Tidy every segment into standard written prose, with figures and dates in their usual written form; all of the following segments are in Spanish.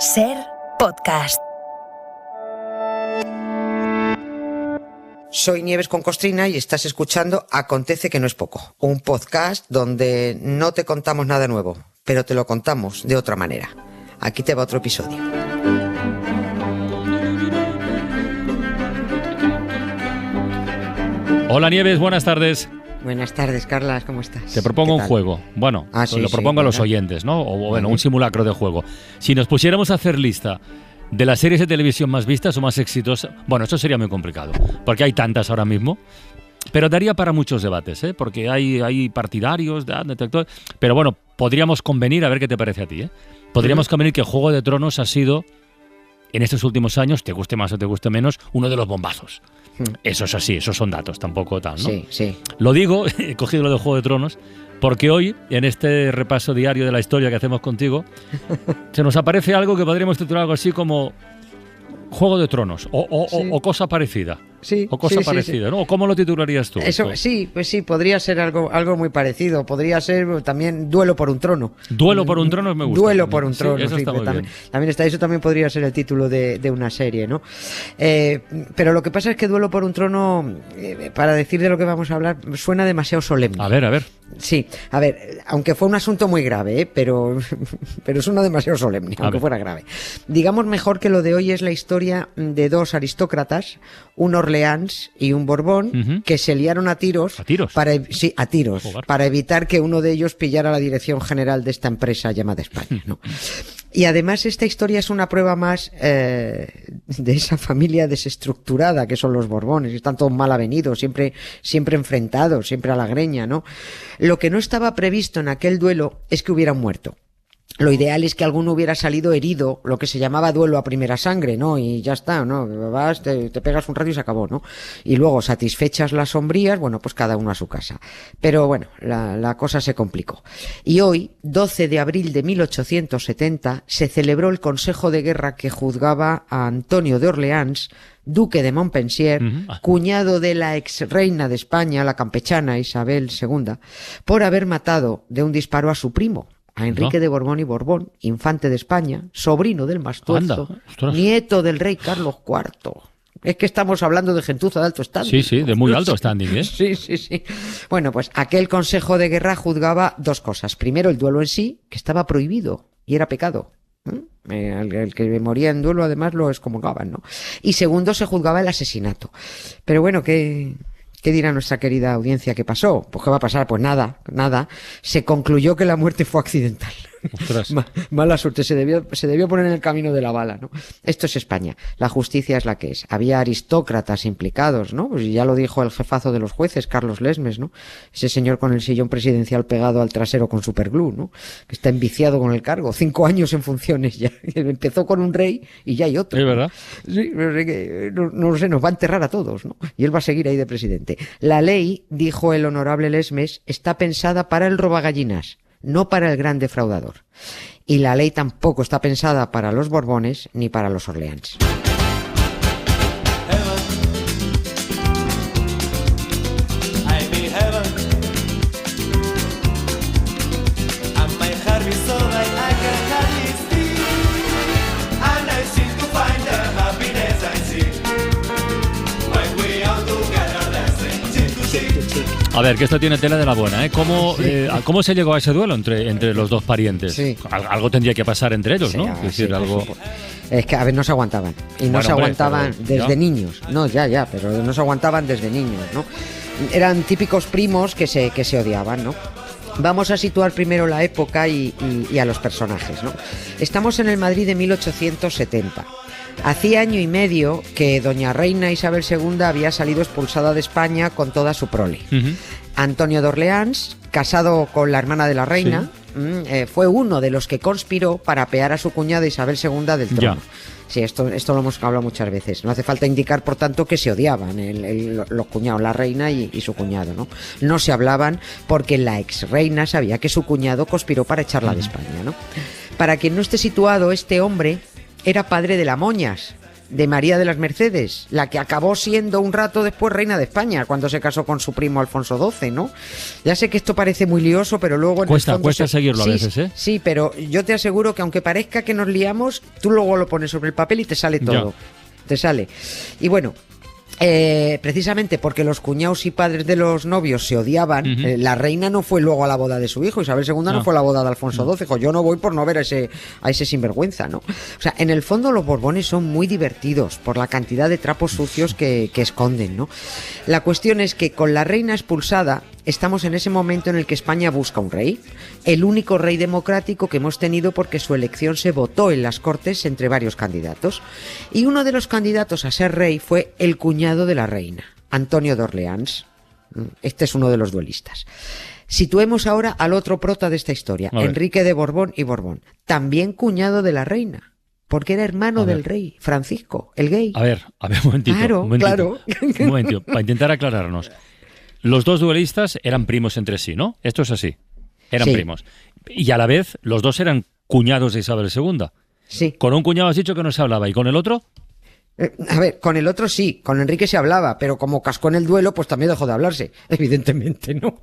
Ser podcast. Soy Nieves con Costrina y estás escuchando Acontece que no es poco, un podcast donde no te contamos nada nuevo, pero te lo contamos de otra manera. Aquí te va otro episodio. Hola Nieves, buenas tardes. Buenas tardes, Carlas, ¿cómo estás? Te propongo un juego. Bueno, lo propongo a los oyentes, ¿no? O bueno, un simulacro de juego. Si nos pusiéramos a hacer lista de las series de televisión más vistas o más exitosas, bueno, esto sería muy complicado, porque hay tantas ahora mismo, pero daría para muchos debates, ¿eh? Porque hay partidarios, detractores, pero bueno, podríamos convenir, a ver qué te parece a ti, ¿eh? Podríamos convenir que Juego de Tronos ha sido, en estos últimos años, te guste más o te guste menos, uno de los bombazos. Eso es así, esos son datos, tampoco tal, ¿no? Sí, sí. Lo digo, he cogido lo de Juego de Tronos, porque hoy, en este repaso diario de la historia que hacemos contigo, se nos aparece algo que podríamos titular algo así como Juego de Tronos, o cosa parecida. Sí, o cosa parecida, ¿no? ¿O cómo lo titularías tú? Eso, sí, pues sí, podría ser algo muy parecido. Podría ser también Duelo por un trono. Duelo por un trono me gusta. Duelo por un trono, eso está muy también, bien. También está, eso también podría ser el título de una serie, ¿no? Pero lo que pasa es que Duelo por un trono, para decir de lo que vamos a hablar, suena demasiado solemne. A ver. Sí, a ver, aunque fue un asunto muy grave, pero suena demasiado solemne, aunque fuera grave. Digamos mejor que lo de hoy es la historia de dos aristócratas, un Orleans y un Borbón, que se liaron a tiros. ¿A tiros? A tiros, Jugar. para evitar que uno de ellos pillara la dirección general de esta empresa llamada España, ¿no? Y además esta historia es una prueba más de esa familia desestructurada que son los Borbones, están todos mal avenidos, siempre enfrentados, siempre a la greña, ¿no? Lo que no estaba previsto en aquel duelo es que hubieran muerto. Lo ideal es que alguno hubiera salido herido, lo que se llamaba duelo a primera sangre, ¿no? Y ya está, ¿no? Vas, te pegas un rato y se acabó, ¿no? Y luego, satisfechas las sombrías, bueno, pues cada uno a su casa. Pero bueno, la cosa se complicó. Y hoy, 12 de abril de 1870, se celebró el Consejo de Guerra que juzgaba a Antonio de Orleans, duque de Montpensier, cuñado de la ex reina de España, la campechana Isabel II, por haber matado de un disparo a su primo, a Enrique de Borbón y Borbón, infante de España, sobrino del Mastuerzo, nieto del rey Carlos IV. Es que estamos hablando de gentuza de alto standing. Sí, de muy alto standing, ¿eh? Sí. Bueno, pues aquel Consejo de Guerra juzgaba dos cosas. Primero, el duelo en sí, que estaba prohibido y era pecado. El que moría en duelo además lo excomulgaban, ¿no? Y segundo, se juzgaba el asesinato. Pero bueno, ¿qué dirá nuestra querida audiencia que pasó? Pues ¿qué va a pasar? Pues nada. Se concluyó que la muerte fue accidental. Mala suerte, se debió poner en el camino de la bala, ¿no? Esto es España, la justicia es la que es. Había aristócratas implicados, ¿no? Pues ya lo dijo el jefazo de los jueces, Carlos Lesmes, ¿no? Ese señor con el sillón presidencial pegado al trasero con superglue, ¿no? Que está enviciado con el cargo, 5 años en funciones ya. Empezó con un rey y ya hay otro. ¿Es verdad? Sí, no lo sé, nos va a enterrar a todos, ¿no? Y él va a seguir ahí de presidente. La ley, dijo el honorable Lesmes, está pensada para el robagallinas, no para el gran defraudador. Y la ley tampoco está pensada para los Borbones ni para los Orleans. A ver, que esto tiene tela de la buena, ¿eh? ¿Cómo se llegó a ese duelo entre los dos parientes? Sí. Algo tendría que pasar entre ellos, ¿no? Es decir, algo... Es que, a ver, no se aguantaban. Y no se aguantaban desde niños. No, ya, pero no se aguantaban desde niños, ¿no? Eran típicos primos que se odiaban, ¿no? Vamos a situar primero la época y a los personajes, ¿no? Estamos en el Madrid de 1870. Hacía año y medio que doña Reina Isabel II había salido expulsada de España con toda su prole. Antonio de Orleans, casado con la hermana de la reina, fue uno de los que conspiró para apear a su cuñada Isabel II del trono. Sí, esto lo hemos hablado muchas veces. No hace falta indicar, por tanto, que se odiaban los cuñados, la reina y su cuñado, ¿no? No se hablaban porque la ex reina sabía que su cuñado conspiró para echarla de España, ¿no? Para quien no esté situado, este hombre era padre de la Moñas, de María de las Mercedes, la que acabó siendo un rato después reina de España cuando se casó con su primo Alfonso XII, ¿no? Ya sé que esto parece muy lioso, pero luego... Cuesta seguirlo a veces, ¿eh? Sí, pero yo te aseguro que aunque parezca que nos liamos, tú luego lo pones sobre el papel y te sale todo. Ya. Te sale. Y bueno... precisamente porque los cuñados y padres de los novios se odiaban, la reina no fue luego a la boda de su hijo, Isabel II no fue a la boda de Alfonso XII, dijo, yo no voy por no ver a ese sinvergüenza, ¿no? O sea, en el fondo los Borbones son muy divertidos por la cantidad de trapos sucios que esconden, ¿no? La cuestión es que con la reina expulsada estamos en ese momento en el que España busca un rey, el único rey democrático que hemos tenido porque su elección se votó en las Cortes entre varios candidatos, y uno de los candidatos a ser rey fue el cuñado de la reina, Antonio de Orleans. Este es uno de los duelistas. Situemos ahora al otro prota de esta historia, Enrique de Borbón y Borbón, también cuñado de la reina, porque era hermano del rey, Francisco, el gay. A ver, un momentito. Claro. Un momentito, para intentar aclararnos. Los dos duelistas eran primos entre sí, ¿no? Esto es así. Eran primos. Y a la vez, los dos eran cuñados de Isabel II. Sí. Con un cuñado has dicho que no se hablaba, ¿y con el otro? A ver, con el otro sí, con Enrique se hablaba, pero como cascó en el duelo, pues también dejó de hablarse, evidentemente, ¿no?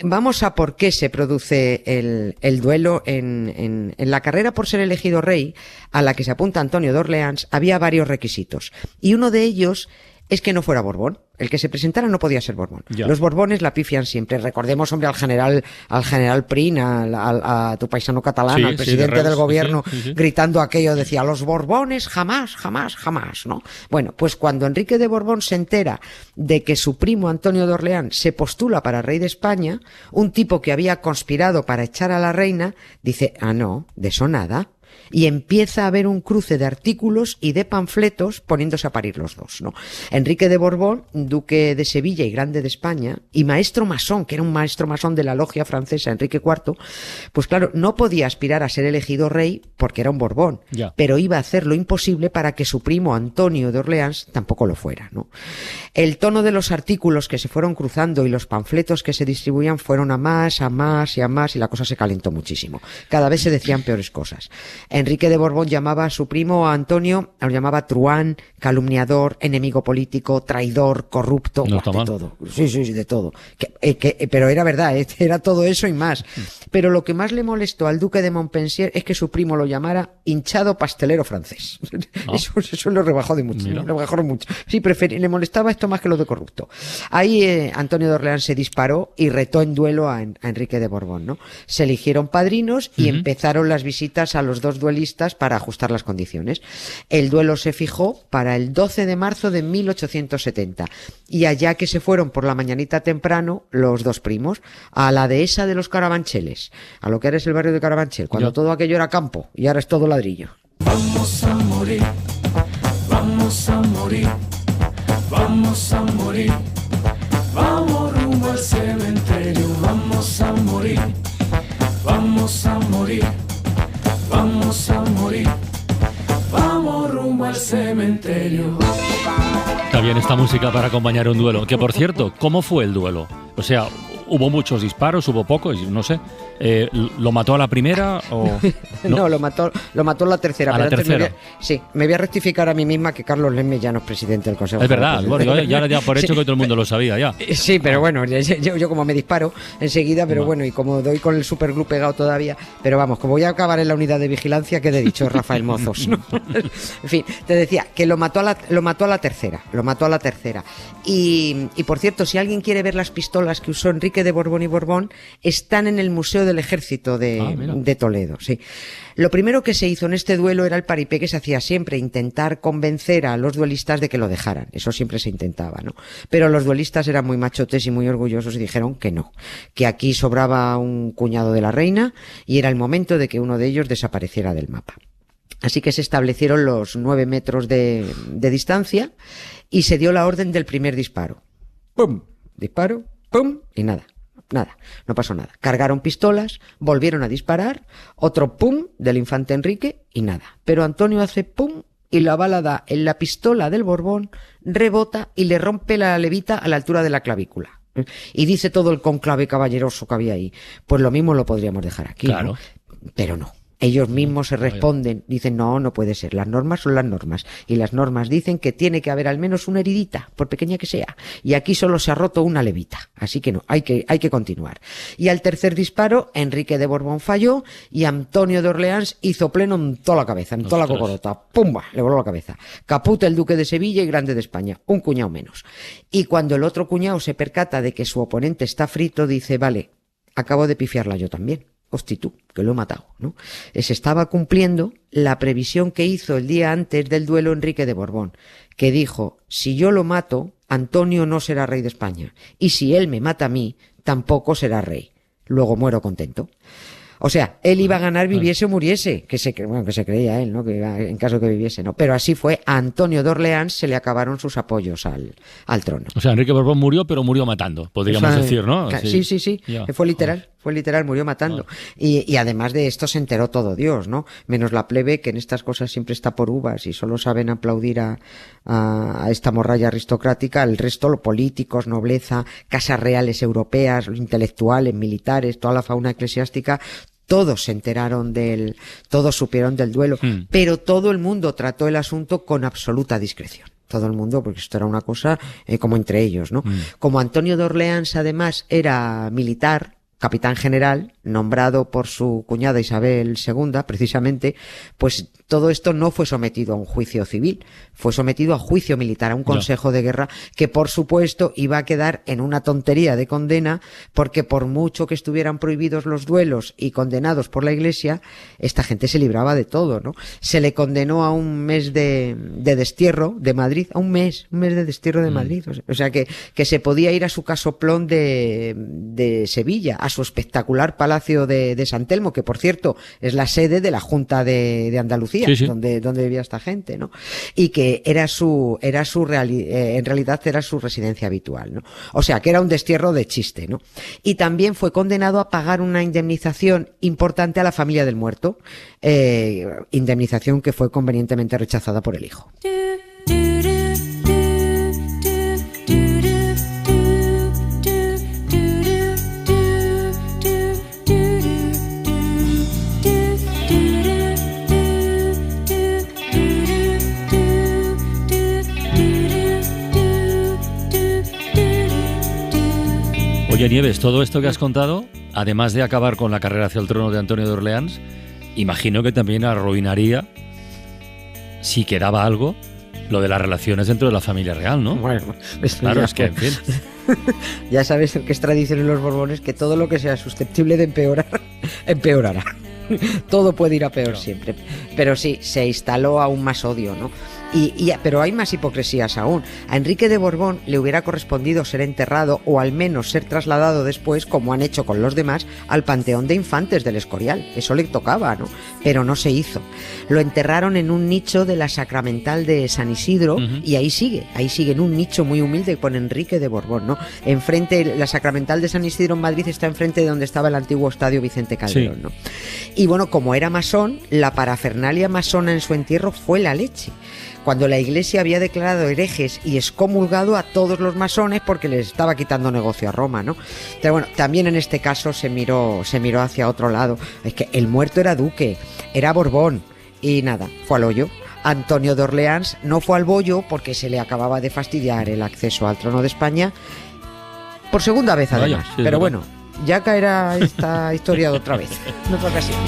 Vamos a por qué se produce el duelo en la carrera por ser elegido rey, a la que se apunta Antonio de Orleans, había varios requisitos, y uno de ellos es que no fuera Borbón. El que se presentara no podía ser Borbón. Ya. Los Borbones la pifian siempre. Recordemos, hombre, al general Prin, a tu paisano catalán, al presidente del gobierno, gritando aquello, decía, los Borbones jamás, jamás, jamás, ¿no? Bueno, pues cuando Enrique de Borbón se entera de que su primo Antonio de Orleans se postula para rey de España, un tipo que había conspirado para echar a la reina, dice, no, de eso nada. Y empieza a haber un cruce de artículos y de panfletos poniéndose a parir los dos, ¿no? Enrique de Borbón, duque de Sevilla y grande de España, y maestro masón, que era un maestro masón de la logia francesa, Enrique IV, pues claro, no podía aspirar a ser elegido rey porque era un Borbón, pero iba a hacer lo imposible para que su primo Antonio de Orleans tampoco lo fuera, ¿no? El tono de los artículos que se fueron cruzando y los panfletos que se distribuían fueron a más, y la cosa se calentó muchísimo. Cada vez se decían peores cosas. Enrique de Borbón llamaba a su primo Antonio, lo llamaba truán, calumniador, enemigo político, traidor, corrupto, de todo. Sí, de todo. Pero era verdad, era todo eso y más. Pero lo que más le molestó al duque de Montpensier es que su primo lo llamara hinchado pastelero francés. Eso lo rebajó de mucho. Lo rebajó mucho. Sí, le molestaba esto más que lo de corrupto. Ahí Antonio de Orleans se disparó y retó en duelo a Enrique de Borbón, ¿no? Se eligieron padrinos y empezaron las visitas a los dos duelistas para ajustar las condiciones. El duelo se fijó para el 12 de marzo de 1870 y allá que se fueron por la mañanita temprano los dos primos a la dehesa de los Carabancheles, a lo que era el barrio de Carabanchel, cuando todo aquello era campo y ahora es todo ladrillo. Vamos a morir, vamos a morir, vamos a morir, vamos rumbo al cementerio, vamos a morir, vamos a morir. Vamos a morir, vamos rumbo al cementerio. Está bien esta música para acompañar un duelo. Que por cierto, ¿cómo fue el duelo? O sea, ¿hubo muchos disparos? ¿Hubo pocos? No sé. ¿Lo mató a la primera o...? No, lo mató a la tercera. ¿A la tercera? Me voy a rectificar a mí misma que Carlos Lemme ya no es presidente del Consejo. Es verdad, bueno, yo ya por hecho que todo el mundo lo sabía ya. Sí, pero bueno, yo como me disparo enseguida, pero bueno, y como doy con el superglue pegado todavía, pero vamos, como voy a acabar en la unidad de vigilancia, ¿qué he dicho Rafael Mozos? ¿No? En fin, te decía que lo mató a la tercera. Y por cierto, si alguien quiere ver las pistolas que usó Enrique de Borbón y Borbón, están en el Museo del Ejército de Toledo, sí. Lo primero que se hizo en este duelo era el paripé que se hacía siempre, intentar convencer a los duelistas de que lo dejaran. Eso siempre se intentaba, ¿no? Pero los duelistas eran muy machotes y muy orgullosos y dijeron que no, que aquí sobraba un cuñado de la reina y era el momento de que uno de ellos desapareciera del mapa. Así que se establecieron los 9 metros de distancia y se dio la orden del primer disparo. ¡Pum! Disparo, ¡pum! Y nada, no pasó nada. Cargaron pistolas, volvieron a disparar, otro pum del infante Enrique y nada. Pero Antonio hace pum y la bala da en la pistola del Borbón, rebota y le rompe la levita a la altura de la clavícula. Y dice todo el conclave caballeroso que había ahí, pues lo mismo lo podríamos dejar aquí, claro. ¿no? Pero no. Ellos mismos se responden, dicen, no puede ser, las normas son las normas. Y las normas dicen que tiene que haber al menos una heridita, por pequeña que sea. Y aquí solo se ha roto una levita. Así que no, hay que continuar. Y al tercer disparo, Enrique de Borbón falló y Antonio de Orleans hizo pleno en toda la cabeza, en toda la cocorota. ¡Pumba! Le voló la cabeza. Caput el duque de Sevilla y grande de España. Un cuñado menos. Y cuando el otro cuñado se percata de que su oponente está frito, dice, vale, acabo de pifiarla yo también. Hosti tú, que lo he matado, ¿no? Se estaba cumpliendo la previsión que hizo el día antes del duelo Enrique de Borbón, que dijo, si yo lo mato, Antonio no será rey de España, y si él me mata a mí, tampoco será rey. Luego muero contento. O sea, él iba a ganar viviese o muriese, que se creía él, ¿no? Que iba, en caso que viviese, ¿no? Pero así fue, a Antonio de Orleans se le acabaron sus apoyos al trono. O sea, Enrique Borbón murió, pero murió matando, podríamos decir, ¿no? Sí. Ya. Fue literal, murió matando. Y además de esto se enteró todo Dios, ¿no? Menos la plebe, que en estas cosas siempre está por uvas y solo saben aplaudir a esta morralla aristocrática. El resto, los políticos, nobleza, casas reales europeas, los intelectuales, militares, toda la fauna eclesiástica, todos se enteraron todos supieron del duelo, pero todo el mundo trató el asunto con absoluta discreción. Todo el mundo, porque esto era una cosa como entre ellos, ¿no? Como Antonio de Orleans además era militar, capitán general, nombrado por su cuñada Isabel II, precisamente, pues todo esto no fue sometido a un juicio civil, fue sometido a juicio militar, a un consejo de guerra, que por supuesto iba a quedar en una tontería de condena, porque por mucho que estuvieran prohibidos los duelos y condenados por la Iglesia, esta gente se libraba de todo, ¿no? Se le condenó a un mes de destierro de Madrid, a un mes de destierro de Madrid, o sea que se podía ir a su casoplón de Sevilla, a su espectacular palacio de San Telmo, que por cierto es la sede de la Junta de Andalucía, sí. donde vivía esta gente, ¿no? Y que en realidad era su residencia habitual, ¿no? O sea que era un destierro de chiste, ¿no? Y también fue condenado a pagar una indemnización importante a la familia del muerto, indemnización que fue convenientemente rechazada por el hijo. Oye, Nieves, todo esto que has contado, además de acabar con la carrera hacia el trono de Antonio de Orleans, imagino que también arruinaría, si quedaba algo, lo de las relaciones dentro de la familia real, ¿no? Bueno, claro, es que, en fin. Ya sabes que es tradición en los Borbones que todo lo que sea susceptible de empeorar, empeorará. Todo puede ir a peor siempre. Pero sí, se instaló aún más odio, ¿no? Pero hay más hipocresías aún. A Enrique de Borbón le hubiera correspondido ser enterrado o al menos ser trasladado después, como han hecho con los demás, al Panteón de Infantes del Escorial. Eso le tocaba, ¿no? Pero no se hizo. Lo enterraron en un nicho de la Sacramental de San Isidro y ahí sigue en un nicho muy humilde con Enrique de Borbón, ¿no? Enfrente, la Sacramental de San Isidro en Madrid está enfrente de donde estaba el antiguo estadio Vicente Calderón, sí. ¿no? Y bueno, como era masón, la parafernalia masona en su entierro fue la leche. Cuando la Iglesia había declarado herejes y excomulgado a todos los masones porque les estaba quitando negocio a Roma, ¿no? Pero bueno, también en este caso se miró hacia otro lado. Es que el muerto era duque, era Borbón, y nada, fue al hoyo. Antonio de Orleans no fue al bollo porque se le acababa de fastidiar el acceso al trono de España por segunda vez además. Vaya, sí, pero bueno, ya caerá esta historia de otra vez, en otra ocasión.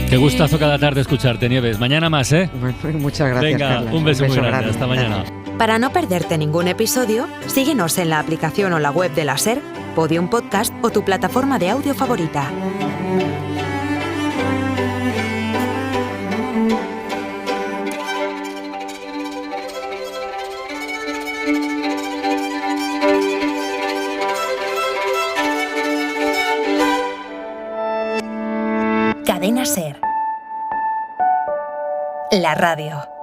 Qué gustazo cada tarde escucharte, Nieves. Mañana más, ¿eh? Bueno, muchas gracias, Venga, Carlas. Un beso muy grande. Hasta mañana. Para no perderte ningún episodio, síguenos en la aplicación o la web de la SER, Podium Podcast o tu plataforma de audio favorita. SER. La radio.